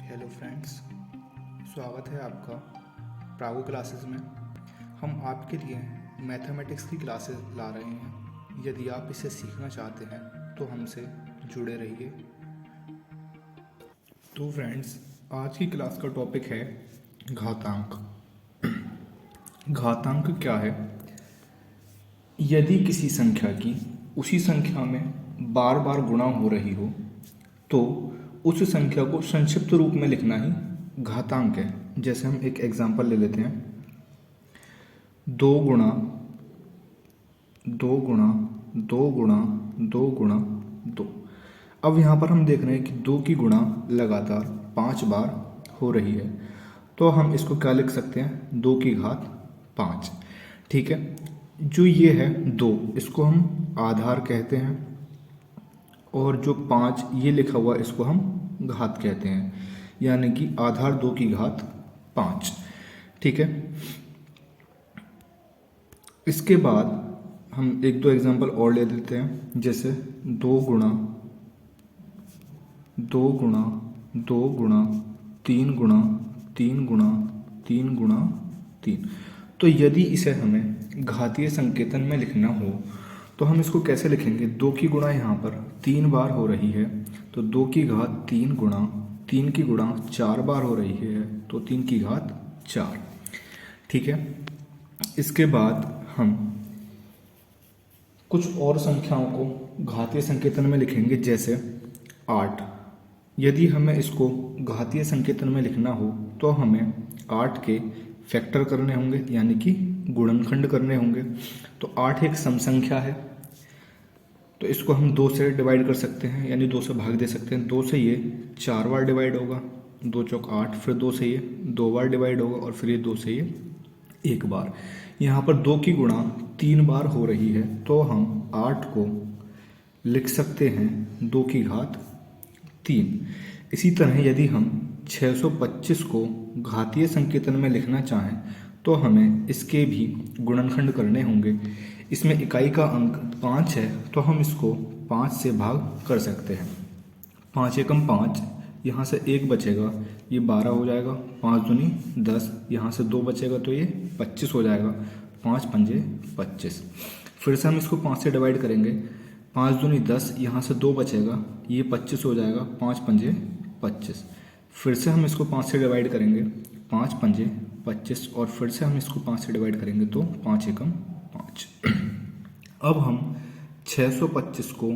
Hello friends, स्वागत है आपका प्रागो क्लासेस में। हम आपके लिए मैथमेटिक्स की क्लासेस ला रहे हैं। यदि आप इसे सीखना चाहते हैं तो हमसे जुड़े रहिए। तो फ्रेंड्स, आज की क्लास का टॉपिक है घातांक। घातांक क्या है? यदि किसी संख्या की उसी संख्या में बार बार गुणा हो रही हो तो उस संख्या को संक्षिप्त रूप में लिखना ही घातांक है। जैसे हम एक एग्जांपल ले लेते हैं, 2 गुणा 2 गुणा 2 गुणा 2। अब यहाँ पर हम देख रहे हैं कि 2 की गुणा लगातार 5 बार हो रही है, तो हम इसको क्या लिख सकते हैं? 2 की घात 5। ठीक है, जो ये है 2, इसको हम आधार कहते हैं, और जो 5 ये लिखा हुआ इसको हम घात कहते हैं, यानी कि आधार 2 की घात 5। ठीक है, इसके बाद हम एक दो एग्जांपल और ले लेते हैं। जैसे 2 गुणा 2 गुणा 2 गुणा 3 गुणा 3 गुणा 3 गुणा 3। तो यदि इसे हमें घातीय संकेतन में लिखना हो तो हम इसको कैसे लिखेंगे? 2 की गुणा यहाँ पर 3 बार हो रही है, तो 2 की घात 3 गुणा 3 की गुणा 4 बार हो रही है, तो 3 की घात 4। ठीक है, इसके बाद हम कुछ और संख्याओं को घातीय संकेतन में लिखेंगे। जैसे 8, यदि हमें इसको घातीय संकेतन में लिखना हो तो हमें 8 के फैक्टर करने होंगे, यानी कि गुणनखंड करने होंगे। तो 8 एक सम संख्या है, तो इसको हम 2 से डिवाइड कर सकते हैं, यानी 2 से भाग दे सकते हैं। 2 से ये 4 बार डिवाइड होगा, 2 चौक 8, फिर 2 से ये 2 बार डिवाइड होगा, और फिर ये 2 से ये 1 बार। यहाँ पर 2 की गुणा 3 बार हो रही है, तो हम 8 को लिख सकते हैं 2 की घात 3। इसी तरह यदि हम 625 को घातीय संकेतन में लिखना चाहें तो हमें इसके भी गुणनखंड करने होंगे। इसमें इकाई का अंक 5 है, तो हम इसको 5 से भाग कर सकते हैं। 5 एकम 5, यहाँ से 1 बचेगा, ये 12 हो जाएगा। 5 दूनी 10, यहाँ से 2 बचेगा तो ये 25 हो जाएगा। 5 पंजे 25। फिर से हम इसको 5 से डिवाइड करेंगे। 5 दूनी 10, यहाँ से 2 बचेगा, ये 25 हो जाएगा। 5 पंजे 25। फिर से हम इसको 5 से डिवाइड करेंगे, 5 पंजे 25, और फिर से हम इसको 5 से डिवाइड करेंगे तो 5 एकम 5। अब हम 625 को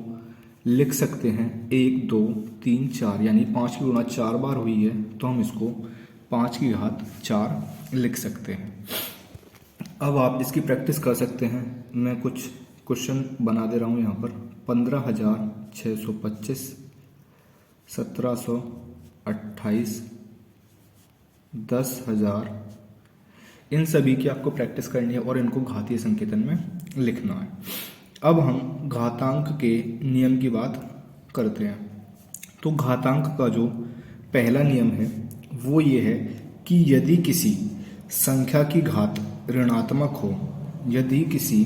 लिख सकते हैं 1 2 3 4, यानी 5 की गुणा 4 बार हुई है, तो हम इसको 5 की घात 4 लिख सकते हैं। अब आप इसकी प्रैक्टिस कर सकते हैं। मैं कुछ क्वेश्चन बना दे रहा हूँ यहाँ पर। 15,625, 1728, 10,000, इन सभी की आपको प्रैक्टिस करनी है और इनको घातीय संकेतन में लिखना है। अब हम घातांक के नियम की बात करते हैं। तो घातांक का जो पहला नियम है वो ये है कि यदि किसी संख्या की घात ऋणात्मक हो, यदि किसी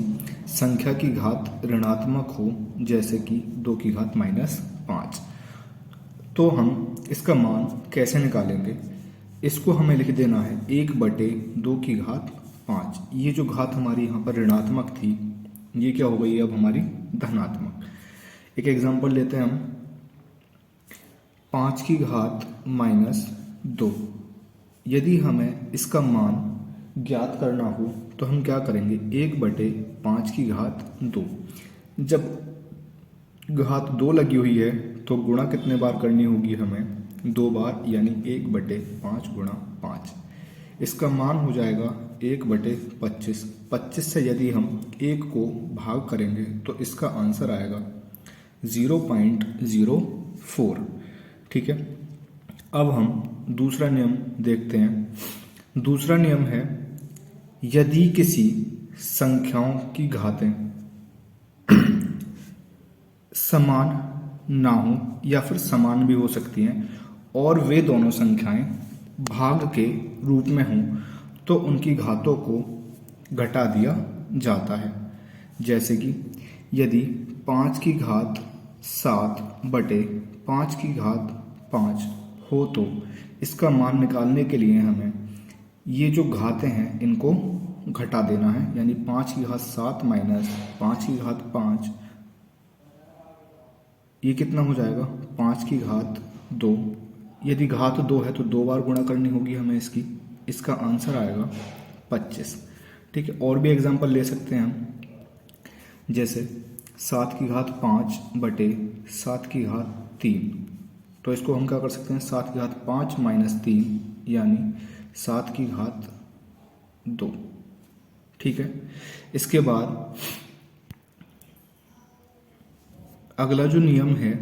संख्या की घात ऋणात्मक हो, जैसे कि 2 की घात -5, तो हम इसका मान कैसे निकालेंगे? इसको हमें लिख देना है 1/2 की घात 5। ये जो घात हमारी यहाँ पर ऋणात्मक थी, ये क्या हो गई अब हमारी धनात्मक। एक एग्जांपल लेते हैं हम, 5 की घात -2। यदि हमें इसका मान ज्ञात करना हो तो हम क्या करेंगे? 1/5 की घात 2। जब घात 2 लगी हुई है तो गुणा कितने बार करनी होगी हमें? 2 बार, यानी 1/5 गुणा 5। इसका मान हो जाएगा 1/25। 25 से यदि हम 1 को भाग करेंगे तो इसका आंसर आएगा 0.04। ठीक है, अब हम दूसरा नियम देखते हैं। दूसरा नियम है, यदि किसी संख्याओं की घातें समान ना हो या फिर समान भी हो सकती हैं और वे दोनों संख्याएं भाग के रूप में हों तो उनकी घातों को घटा दिया जाता है। जैसे कि यदि 5 की घात 7/5 की घात 5 हो तो इसका मान निकालने के लिए हमें ये जो घातें हैं इनको घटा देना है, यानी 5 की घात 7 माइनस 5 की घात 5, ये कितना हो जाएगा 5 की घात 2। यदि घात 2 है तो 2 बार गुणा करनी होगी हमें इसकी, इसका आंसर आएगा 25। ठीक है, और भी एग्जांपल ले सकते हैं हम, जैसे 7 की घात 5 बटे 7 की घात 3, तो इसको हम क्या कर सकते हैं 7 की घात 5 माइनस 3 यानी 7 की घात 2। ठीक है, इसके बाद अगला जो नियम है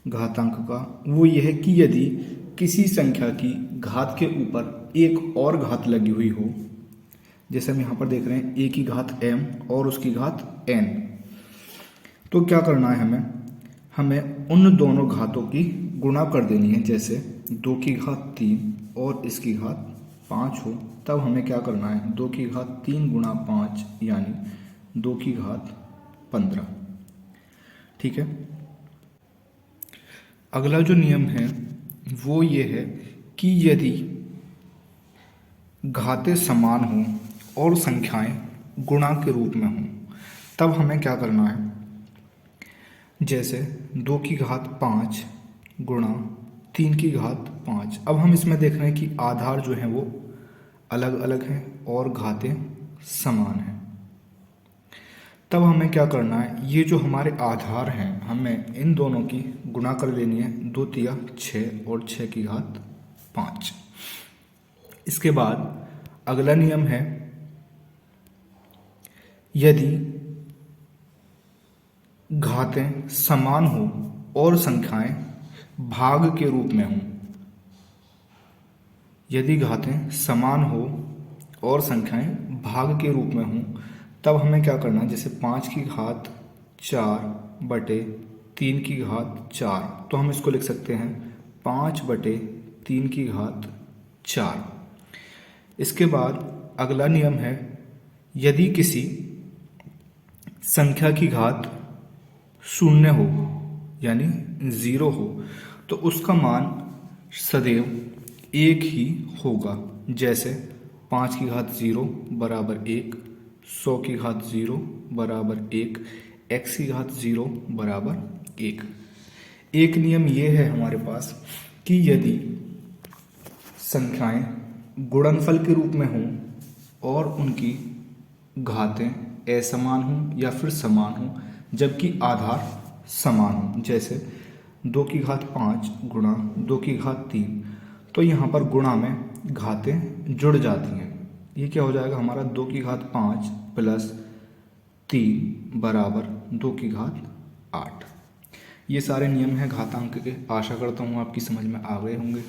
घातांक का वो यह है कि यदि किसी संख्या की घात के ऊपर एक और घात लगी हुई हो, जैसे हम यहाँ पर देख रहे हैं a की घात m और उसकी घात n, तो क्या करना है हमें उन दोनों घातों की गुणा कर देनी है। जैसे 2 की घात 3 और इसकी घात 5 हो, तब हमें क्या करना है 2 की घात 3 गुणा 5 यानी 2 की घात 15। ठीक है, अगला जो नियम है वो ये है कि यदि घातें समान हों और संख्याएं गुणा के रूप में हों, तब हमें क्या करना है, जैसे 2 की घात 5 गुणा 3 की घात 5। अब हम इसमें देख रहे हैं कि आधार जो हैं वो अलग अलग हैं और घातें समान हैं। तब हमें क्या करना है, ये जो हमारे आधार हैं हमें इन दोनों की गुणा कर लेनी है, 2 तिया 6 और 6 की घात 5। इसके बाद अगला नियम है, यदि घातें समान हो और संख्याएं भाग के रूप में हों, यदि घातें समान हो और संख्याएं भाग के रूप में हों, तब हमें क्या करना है, जैसे 5 की घात 4 बटे 3 की घात 4, तो हम इसको लिख सकते हैं 5 बटे 3 की घात 4। इसके बाद अगला नियम है, यदि किसी संख्या की घात 0 हो यानी 0 हो, तो उसका मान सदैव 1 ही होगा। जैसे 5 की घात 0 बराबर 1, 100 की घात 0 बराबर 1, x की घात 0 बराबर 1। एक नियम ये है हमारे पास कि यदि संख्याएं गुणनफल के रूप में हों और उनकी घातें असमान हों या फिर समान हों, जबकि आधार समान हों, जैसे 2 की घात 5 गुणा 2 की घात 3, तो यहाँ पर गुणा में घातें जुड़ जाती हैं। ये क्या हो जाएगा हमारा 2 की घात 5 प्लस 3 बराबर 2 की घात 8। ये सारे नियम हैं घातांक के। आशा करता हूँ आपकी समझ में आ गए होंगे।